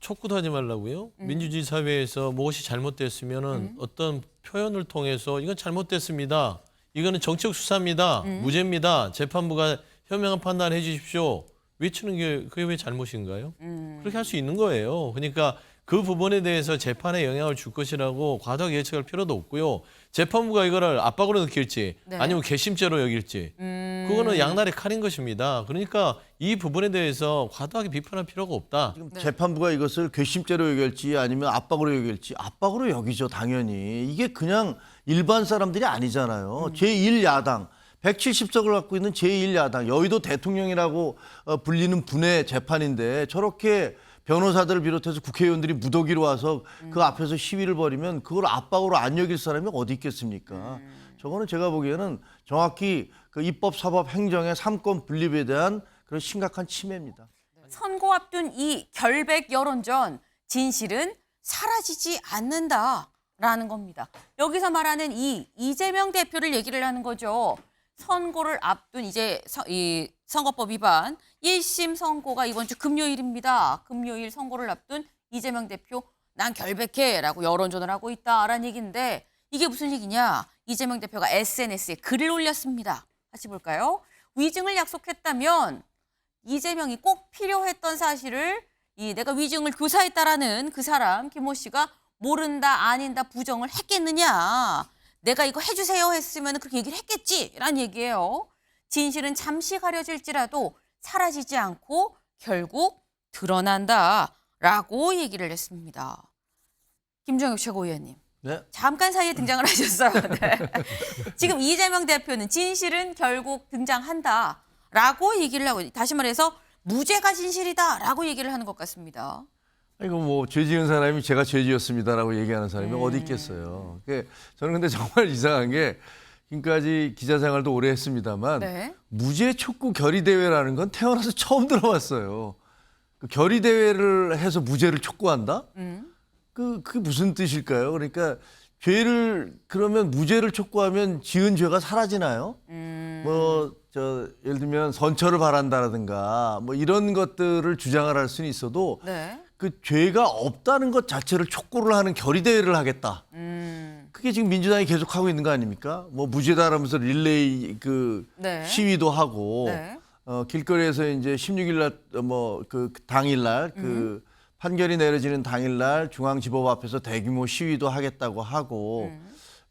촉구하지 말라고요? 민주주의 사회에서 무엇이 잘못됐으면은 어떤 표현을 통해서 이건 잘못됐습니다. 이거는 정치적 수사입니다. 무죄입니다. 재판부가 현명한 판단해 주십시오. 외치는 게 그게 왜 잘못인가요? 그렇게 할 수 있는 거예요. 그러니까 그 부분에 대해서 재판에 영향을 줄 것이라고 과도하게 예측할 필요도 없고요. 재판부가 이거를 압박으로 느낄지 네. 아니면 괘씸죄로 여길지 그거는 양날의 칼인 것입니다. 그러니까 이 부분에 대해서 과도하게 비판할 필요가 없다. 지금 재판부가 이것을 괘씸죄로 여길지 아니면 압박으로 여길지 압박으로 여기죠, 당연히. 이게 그냥 일반 사람들이 아니잖아요. 제1야당 170석을 갖고 있는 제1야당 여의도 대통령이라고 불리는 분의 재판인데 저렇게 변호사들을 비롯해서 국회의원들이 무더기로 와서 그 앞에서 시위를 벌이면 그걸 압박으로 안 여길 사람이 어디 있겠습니까? 저거는 제가 보기에는 정확히 그 입법, 사법, 행정의 삼권 분립에 대한 그런 심각한 침해입니다. 선거 앞둔 이 결백 여론전 진실은 사라지지 않는다라는 겁니다. 여기서 말하는 이 이재명 대표를 얘기를 하는 거죠. 선거를 앞둔 이제 이 선거법 위반 1심 선고가 이번 주 금요일입니다. 금요일 선거를 앞둔 이재명 대표 난 결백해라고 여론전을 하고 있다라는 얘기인데 이게 무슨 얘기냐. 이재명 대표가 SNS에 글을 올렸습니다. 같이 볼까요? 위증을 약속했다면 이재명이 꼭 필요했던 사실을 내가 위증을 교사했다라는 그 사람 김모 씨가 모른다 아닌다 부정을 했겠느냐. 내가 이거 해주세요 했으면 그렇게 얘기를 했겠지라는 얘기예요. 진실은 잠시 가려질지라도 사라지지 않고 결국 드러난다라고 얘기를 했습니다. 김종혁 최고위원님. 네. 잠깐 사이에 등장을 하셨어요. 네. 지금 이재명 대표는 진실은 결국 등장한다라고 얘기를 하고 다시 말해서 무죄가 진실이다라고 얘기를 하는 것 같습니다. 이거 뭐 죄 지은 사람이 제가 죄 지었습니다라고 얘기하는 사람이 어디 있겠어요. 저는 근데 정말 이상한 게 지금까지 기자 생활도 오래 했습니다만 네. 무죄 촉구 결의 대회라는 건 태어나서 처음 들어봤어요. 그 결의 대회를 해서 무죄를 촉구한다? 그게 무슨 뜻일까요? 그러니까 죄를 그러면 무죄를 촉구하면 지은 죄가 사라지나요? 예를 들면 선처를 바란다라든가 뭐 이런 것들을 주장을 할 수는 있어도 네. 그 죄가 없다는 것 자체를 촉구를 하는 결의대회를 하겠다. 그게 지금 민주당이 계속 하고 있는 거 아닙니까? 뭐 무죄다라면서 릴레이 네. 시위도 하고 네. 길거리에서 이제 16일 날 뭐 그 당일날 그 판결이 내려지는 당일날 중앙지법 앞에서 대규모 시위도 하겠다고 하고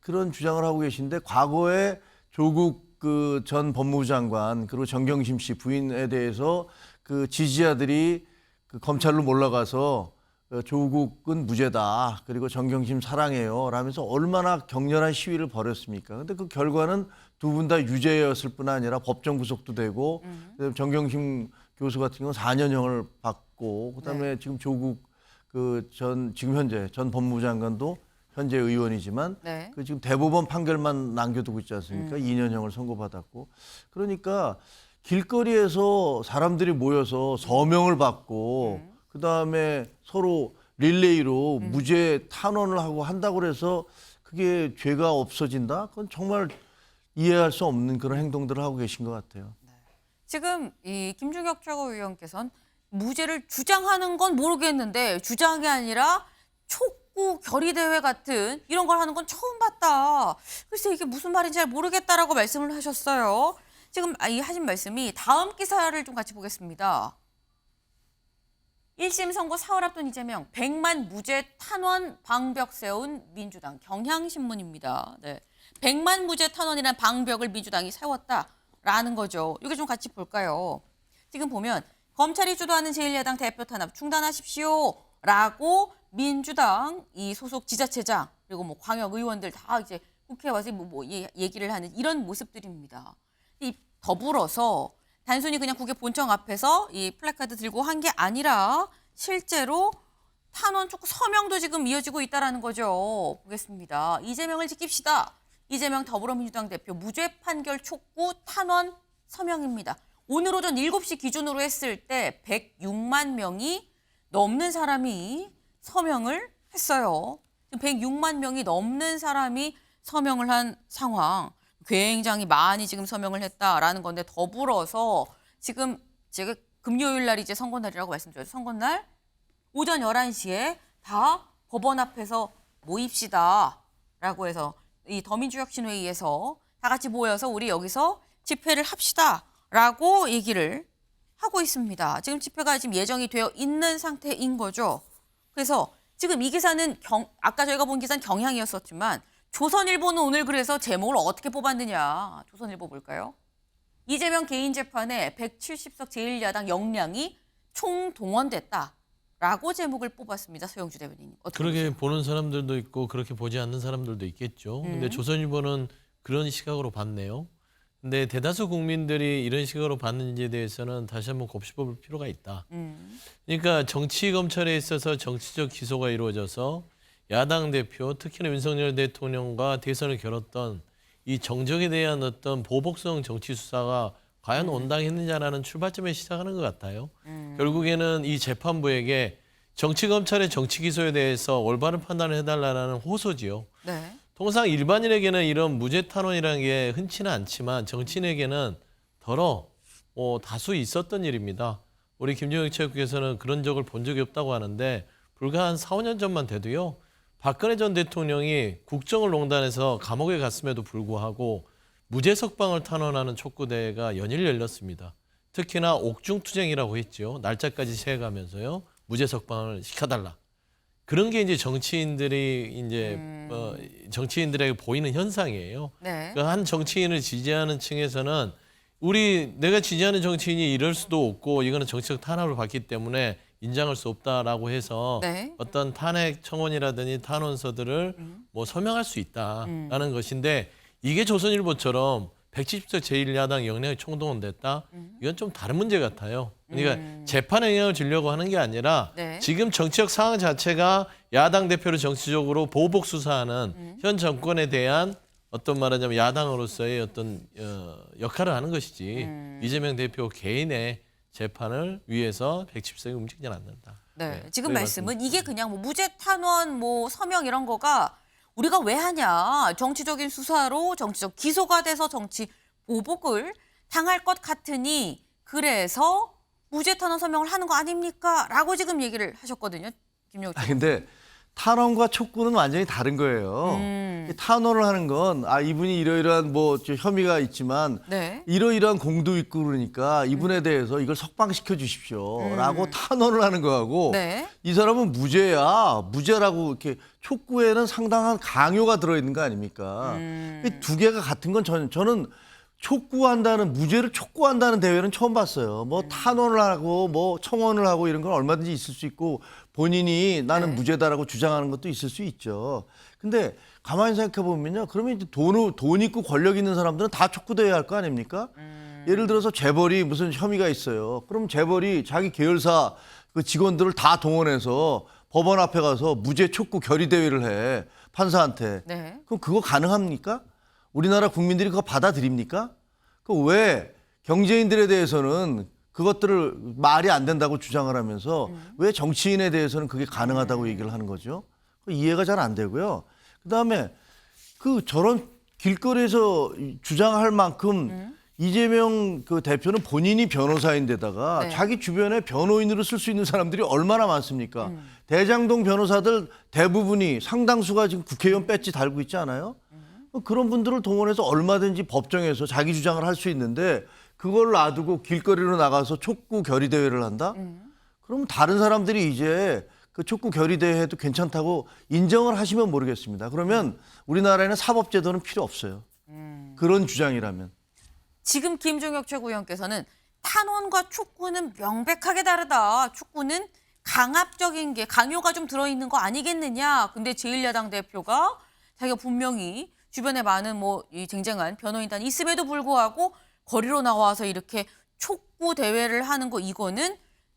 그런 주장을 하고 계신데 과거에 조국 그 전 법무부 장관 그리고 정경심 씨 부인에 대해서 그 지지자들이 그 검찰로 몰려가서 조국은 무죄다. 그리고 정경심 사랑해요. 라면서 얼마나 격렬한 시위를 벌였습니까? 근데 그 결과는 두 분 다 유죄였을 뿐 아니라 법정 구속도 되고 정경심 교수 같은 경우는 4년형을 받고 그다음에 지금 조국 지금 현재 전 법무부 장관도 현재 의원이지만 네. 그 지금 대법원 판결만 남겨두고 있지 않습니까? 2년형을 선고받았고 그러니까 길거리에서 사람들이 모여서 서명을 받고 그다음에 서로 릴레이로 무죄 탄원을 하고 한다고 해서 그게 죄가 없어진다? 그건 정말 이해할 수 없는 그런 행동들을 하고 계신 것 같아요. 지금 이 김종혁 최고위원께서는 무죄를 주장하는 건 모르겠는데 주장이 아니라 촉구 결의대회 같은 이런 걸 하는 건 처음 봤다. 글쎄 이게 무슨 말인지 잘 모르겠다라고 말씀을 하셨어요. 지금 이 하신 말씀이 다음 기사를 좀 같이 보겠습니다. 1심 선고 사흘 앞둔 이재명 100만 무죄 탄원 방벽 세운 민주당 경향신문입니다. 네. 100만 무죄 탄원이라는 방벽을 민주당이 세웠다라는 거죠. 이게 좀 같이 볼까요? 지금 보면 검찰이 주도하는 제1야당 대표 탄압 중단하십시오라고 민주당 이 소속 지자체장 그리고 뭐 광역 의원들 다 이제 국회에 와서 얘기를 하는 이런 모습들입니다. 이 더불어서 단순히 그냥 국회 본청 앞에서 이 플래카드 들고 한 게 아니라 실제로 탄원 촉구 서명도 지금 이어지고 있다는 거죠. 보겠습니다. 이재명을 지킵시다. 이재명 더불어민주당 대표 무죄 판결 촉구 탄원 서명입니다. 오늘 오전 7시 기준으로 했을 때 106만 명이 넘는 사람이 서명을 했어요. 106만 명이 넘는 사람이 서명을 한 상황. 굉장히 많이 지금 서명을 했다라는 건데 더불어서 지금 제가 금요일 날이 이제 선거날이라고 말씀드렸죠. 선거날 오전 11시에 다 법원 앞에서 모입시다라고 해서 이 더민주혁신회의에서 다 같이 모여서 우리 여기서 집회를 합시다라고 얘기를 하고 있습니다. 지금 집회가 지금 예정이 되어 있는 상태인 거죠. 그래서 지금 이 기사는 아까 저희가 본 기사는 경향이었었지만 조선일보는 오늘 그래서 제목을 어떻게 뽑았느냐. 조선일보 볼까요? 이재명 개인 재판에 170석 제1야당 역량이 총동원됐다라고 제목을 뽑았습니다. 서영주 대변인님. 그렇게 보는 사람들도 있고 그렇게 보지 않는 사람들도 있겠죠. 근데 조선일보는 그런 시각으로 봤네요. 근데 대다수 국민들이 이런 시각으로 봤는지에 대해서는 다시 한번 곱씹어볼 필요가 있다. 그러니까 정치 검찰에 있어서 정치적 기소가 이루어져서 야당 대표, 특히나 윤석열 대통령과 대선을 겨뤘던 이 정적에 대한 어떤 보복성 정치 수사가 과연 온당했느냐라는 출발점에 시작하는 것 같아요. 결국에는 이 재판부에게 정치 검찰의 정치 기소에 대해서 올바른 판단을 해달라는 호소지요. 네. 통상 일반인에게는 이런 무죄 탄원이라는 게 흔치는 않지만 정치인에게는 더러 다수 있었던 일입니다. 우리 김정일 체육께서는 그런 적을 본 적이 없다고 하는데 불과 한 4, 5년 전만 돼도요. 박근혜 전 대통령이 국정을 농단해서 감옥에 갔음에도 불구하고 무죄 석방을 탄원하는 촉구대회가 연일 열렸습니다. 특히나 옥중투쟁이라고 했죠. 날짜까지 세가면서요. 무죄 석방을 시켜달라. 그런 게 이제 정치인들이 이제 정치인들에게 보이는 현상이에요. 네. 그러니까 한 정치인을 지지하는 층에서는 내가 지지하는 정치인이 이럴 수도 없고 이거는 정치적 탄압을 받기 때문에 인정할 수 없다라고 해서 네. 어떤 탄핵 청원이라든지 탄원서들을 뭐 서명할 수 있다라는 것인데 이게 조선일보처럼 170석 제1야당 역량이 총동원됐다? 이건 좀 다른 문제 같아요. 그러니까 재판에 영향을 주려고 하는 게 아니라 네. 지금 정치적 상황 자체가 야당 대표를 정치적으로 보복 수사하는 현 정권에 대한 어떤 말하자면 야당으로서의 어떤 역할을 하는 것이지 이재명 대표 개인의 재판을 위해서 170석이 움직이지 않는다. 네. 네, 지금 그게 말씀은 이게 그냥 뭐 무죄 탄원, 뭐 서명 이런 거가 우리가 왜 하냐. 정치적인 수사로 정치적 기소가 돼서 정치 보복을 당할 것 같으니 그래서 무죄 탄원 서명을 하는 거 아닙니까? 라고 지금 얘기를 하셨거든요. 김영우 씨. 근데 탄원과 촉구는 완전히 다른 거예요. 이 탄원을 하는 건 이분이 이러이러한 혐의가 있지만 네. 이러이러한 공도 있고 그러니까 이분에 대해서 이걸 석방시켜 주십시오라고 탄원을 하는 거하고 네. 이 사람은 무죄라고 이렇게 촉구에는 상당한 강요가 들어있는 거 아닙니까? 이 두 개가 같은 건 저는 무죄를 촉구한다는 대회는 처음 봤어요. 뭐 탄원을 하고 뭐 청원을 하고 이런 건 얼마든지 있을 수 있고 본인이 나는 네. 무죄다라고 주장하는 것도 있을 수 있죠. 근데 가만히 생각해 보면요. 그러면 이제 돈 있고 권력 있는 사람들은 다 촉구돼야 할 거 아닙니까? 예를 들어서 재벌이 무슨 혐의가 있어요. 그럼 재벌이 자기 계열사 그 직원들을 다 동원해서 법원 앞에 가서 무죄 촉구 결의 대회를 해. 판사한테. 네. 그럼 그거 가능합니까? 우리나라 국민들이 그거 받아들입니까? 그 왜 경제인들에 대해서는 그것들을 말이 안 된다고 주장을 하면서 왜 정치인에 대해서는 그게 가능하다고 얘기를 하는 거죠? 이해가 잘 안 되고요. 그다음에 저런 길거리에서 주장할 만큼 이재명 그 대표는 본인이 변호사인데다가 네. 자기 주변에 변호인으로 쓸 수 있는 사람들이 얼마나 많습니까? 대장동 변호사들 대부분이 상당수가 지금 국회의원 배지 달고 있지 않아요? 그런 분들을 동원해서 얼마든지 법정에서 자기 주장을 할 수 있는데 그걸 놔두고 길거리로 나가서 촉구 결의 대회를 한다? 그러면 다른 사람들이 이제 그 촉구 결의 대회 해도 괜찮다고 인정을 하시면 모르겠습니다. 그러면 우리나라에는 사법제도는 필요 없어요. 그런 주장이라면. 지금 김종혁 최고위원께서는 탄원과 촉구는 명백하게 다르다. 촉구는 강압적인 게 강요가 좀 들어있는 거 아니겠느냐. 근데 제1야당 대표가 자기가 분명히 주변에 많은 이 쟁쟁한 변호인단이 있음에도 불구하고 거리로 나와서 이렇게 촉구 대회를 하는 거 이거는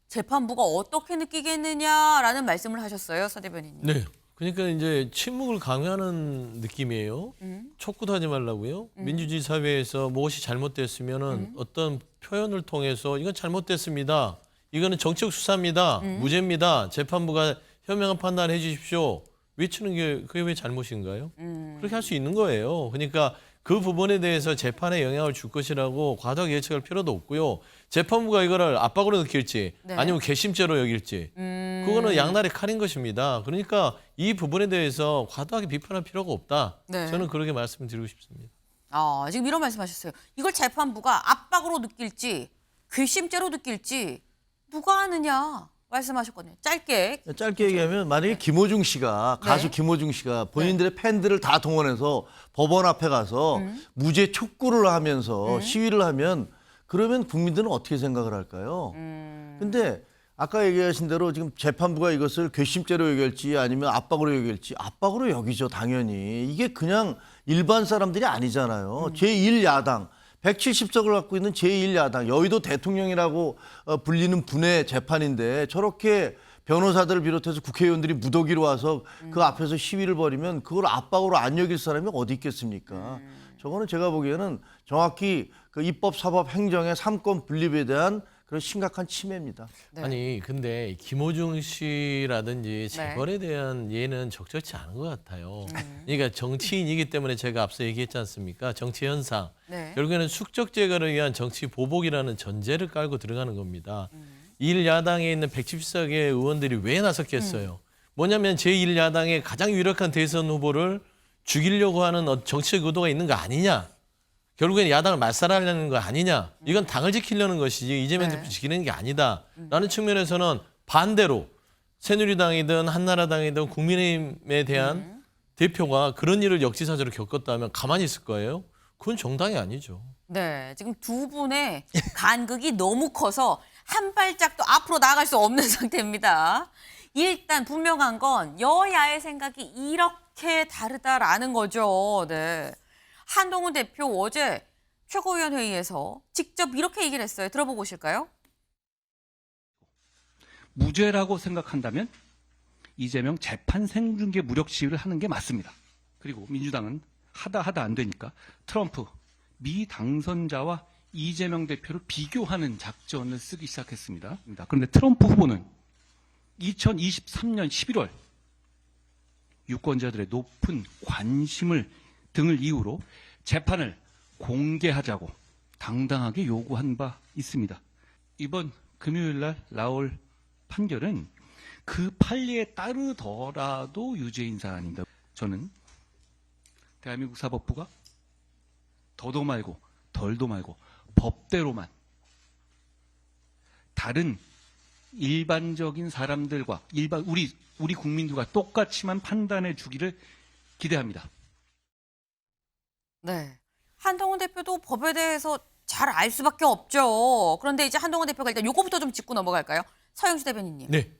재판부가 어떻게 느끼겠느냐라는 말씀을 하셨어요, 서 대변인님. 네. 그러니까 이제 침묵을 강요하는 느낌이에요. 촉구도 하지 말라고요. 민주주의 사회에서 무엇이 잘못됐으면은 어떤 표현을 통해서 이건 잘못됐습니다. 이거는 정치적 수사입니다. 무죄입니다. 재판부가 현명한 판단을 해 주십시오. 외치는 게 그게 왜 잘못인가요? 그렇게 할 수 있는 거예요. 그러니까 그 부분에 대해서 재판에 영향을 줄 것이라고 과도하게 예측할 필요도 없고요. 재판부가 이거를 압박으로 느낄지 네. 아니면 괘씸죄로 여길지 그거는 양날의 칼인 것입니다. 그러니까 이 부분에 대해서 과도하게 비판할 필요가 없다. 네. 저는 그렇게 말씀드리고 싶습니다. 지금 이런 말씀하셨어요. 이걸 재판부가 압박으로 느낄지 괘씸죄로 느낄지 누가 아느냐 말씀하셨거든요. 짧게. 얘기하면 만약에 김호중 씨가 가수 네. 김호중 씨가 본인들의 팬들을 다 동원해서 법원 앞에 가서 무죄 촉구를 하면서 시위를 하면 그러면 국민들은 어떻게 생각을 할까요? 근데 아까 얘기하신 대로 지금 재판부가 이것을 괘씸죄로 여길지 아니면 압박으로 여길지 압박으로 여기죠, 당연히. 이게 그냥 일반 사람들이 아니잖아요. 제1야당 170석을 갖고 있는 제1야당 여의도 대통령이라고 불리는 분의 재판인데 저렇게 변호사들을 비롯해서 국회의원들이 무더기로 와서 그 앞에서 시위를 벌이면 그걸 압박으로 안 여길 사람이 어디 있겠습니까? 저거는 제가 보기에는 정확히 그 입법, 사법, 행정의 삼권 분립에 대한 그런 심각한 침해입니다. 네. 아니 근데 김호중 씨라든지 재벌에 대한 예는 적절치 않은 것 같아요. 그러니까 정치인이기 때문에 제가 앞서 얘기했지 않습니까? 정치 현상. 네. 결국에는 숙적 제거를 위한 정치 보복이라는 전제를 깔고 들어가는 겁니다. 1야당에 있는 170석의 의원들이 왜 나섰겠어요? 뭐냐면 제1야당의 가장 유력한 대선 후보를 죽이려고 하는 정치적 의도가 있는 거 아니냐? 결국엔 야당을 말살하려는 거 아니냐. 이건 당을 지키려는 것이지 이재명 네. 대표 지키는 게 아니다. 라는 측면에서는 반대로 새누리당이든 한나라당이든 국민의힘에 대한 대표가 그런 일을 역지사지로 겪었다면 가만히 있을 거예요? 그건 정당이 아니죠. 네, 지금 두 분의 간극이 너무 커서 한 발짝도 앞으로 나아갈 수 없는 상태입니다. 일단 분명한 건 여야의 생각이 이렇게 다르다라는 거죠. 네. 한동훈 대표 어제 최고위원회의에서 직접 이렇게 얘기를 했어요. 들어보고 오실까요? 무죄라고 생각한다면 이재명 재판 생중계 무력 시위를 하는 게 맞습니다. 그리고 민주당은 하다 안 되니까 트럼프 미 당선자와 이재명 대표를 비교하는 작전을 쓰기 시작했습니다. 그런데 트럼프 후보는 2023년 11월 유권자들의 높은 관심을 등을 이유로 재판을 공개하자고 당당하게 요구한 바 있습니다. 이번 금요일 날 나올 판결은 그 판례에 따르더라도 유죄인 사안입니다. 저는 대한민국 사법부가 더도 말고 덜도 말고 법대로만 다른 일반적인 사람들과 우리 국민들과 똑같이만 판단해 주기를 기대합니다. 네. 한동훈 대표도 법에 대해서 잘 알 수밖에 없죠. 그런데 이제 한동훈 대표가 일단 요거부터 좀 짚고 넘어갈까요? 서영수 대변인님. 네.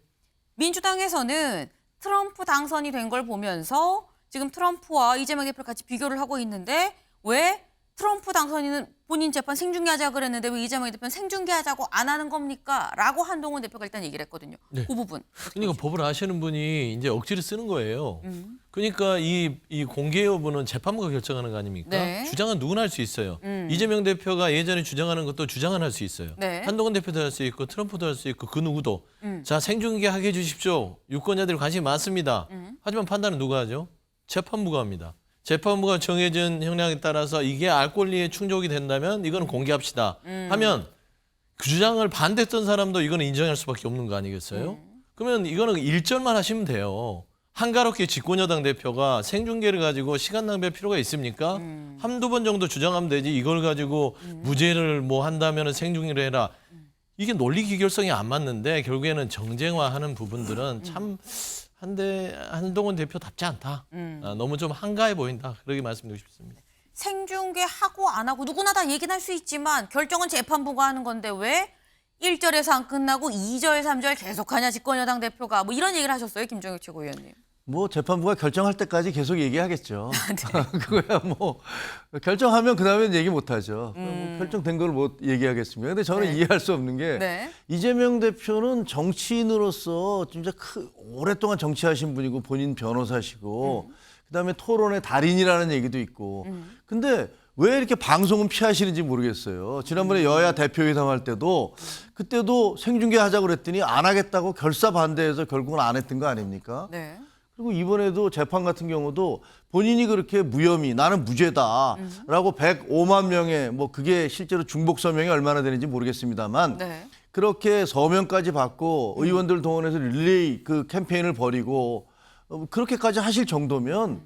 민주당에서는 트럼프 당선이 된 걸 보면서 지금 트럼프와 이재명 대표를 같이 비교를 하고 있는데 왜 트럼프 당선인은 본인 재판 생중계하자 그랬는데 왜 이재명 대표는 생중계하자고 안 하는 겁니까? 라고 한동훈 대표가 일단 얘기를 했거든요. 네. 그 부분. 그러니까 법을 아시는 분이 이제 억지로 쓰는 거예요. 그러니까 이 공개 여부는 재판부가 결정하는 거 아닙니까? 네. 주장은 누구나 할 수 있어요. 이재명 대표가 예전에 주장하는 것도 주장은 할 수 있어요. 네. 한동훈 대표도 할 수 있고 트럼프도 할 수 있고 그 누구도. 자, 생중계하게 해주십시오. 유권자들 관심이 많습니다. 하지만 판단은 누가 하죠? 재판부가 합니다. 재판부가 정해진 형량에 따라서 이게 알 권리에 충족이 된다면 이거는 공개합시다 하면 그 주장을 반대했던 사람도 이거는 인정할 수밖에 없는 거 아니겠어요? 그러면 이거는 일절만 하시면 돼요. 한가롭게 집권여당 대표가 생중계를 가지고 시간 낭비할 필요가 있습니까? 한두 번 정도 주장하면 되지 이걸 가지고 무죄를 뭐 한다면 생중계를 해라. 이게 논리 기결성이 안 맞는데 결국에는 정쟁화하는 부분들은 참 한동훈 대표답지 않다. 너무 좀 한가해 보인다. 그렇게 말씀드리고 싶습니다. 생중계하고 안 하고 누구나 다 얘기는 할 수 있지만 결정은 재판부가 하는 건데 왜 1절에서 안 끝나고 2절, 3절 계속하냐 집권여당 대표가 뭐 이런 얘기를 하셨어요. 김종혁 최고위원님. 뭐 재판부가 결정할 때까지 계속 얘기하겠죠. 그거야 뭐 결정하면 그다음엔 얘기 못하죠. 뭐 결정된 걸 못 얘기하겠습니까? 근데 저는 네. 이해할 수 없는 게 네. 이재명 대표는 정치인으로서 진짜 오랫동안 정치하신 분이고 본인 변호사시고 그다음에 토론의 달인이라는 얘기도 있고. 근데 왜 이렇게 방송은 피하시는지 모르겠어요. 지난번에 여야 대표회담 할 때도 그때도 생중계하자고 그랬더니 안 하겠다고 결사 반대해서 결국은 안 했던 거 아닙니까? 네. 그리고 이번에도 재판 같은 경우도 본인이 그렇게 무혐의, 나는 무죄다라고 105만 명의 뭐 그게 실제로 중복 서명이 얼마나 되는지 모르겠습니다만 네. 그렇게 서명까지 받고 의원들 동원해서 릴레이 그 캠페인을 벌이고 그렇게까지 하실 정도면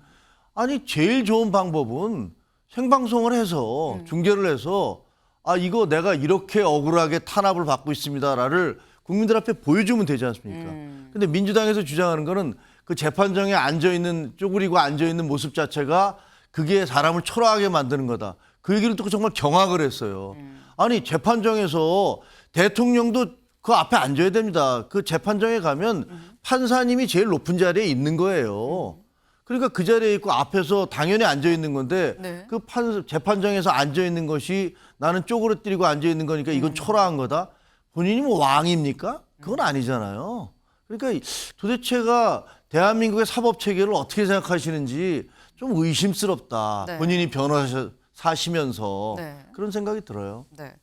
아니 제일 좋은 방법은 생방송을 해서 중계를 해서 아 이거 내가 이렇게 억울하게 탄압을 받고 있습니다라를 국민들 앞에 보여주면 되지 않습니까? 근데 민주당에서 주장하는 거는 그 재판정에 앉아있는 쪼그리고 앉아있는 모습 자체가 그게 사람을 초라하게 만드는 거다. 그 얘기를 듣고 정말 경악을 했어요. 아니 재판정에서 대통령도 그 앞에 앉아야 됩니다. 그 재판정에 가면 판사님이 제일 높은 자리에 있는 거예요. 그러니까 그 자리에 있고 앞에서 당연히 앉아 있는 건데 네. 그 재판정에서 앉아 있는 것이 나는 쪼그러뜨리고 앉아 있는 거니까 이건 초라한 거다. 본인이 뭐 왕입니까? 그건 아니잖아요. 그러니까 도대체가 대한민국의 사법 체계를 어떻게 생각하시는지 좀 의심스럽다. 네. 본인이 변호사시면서 네. 그런 생각이 들어요. 네.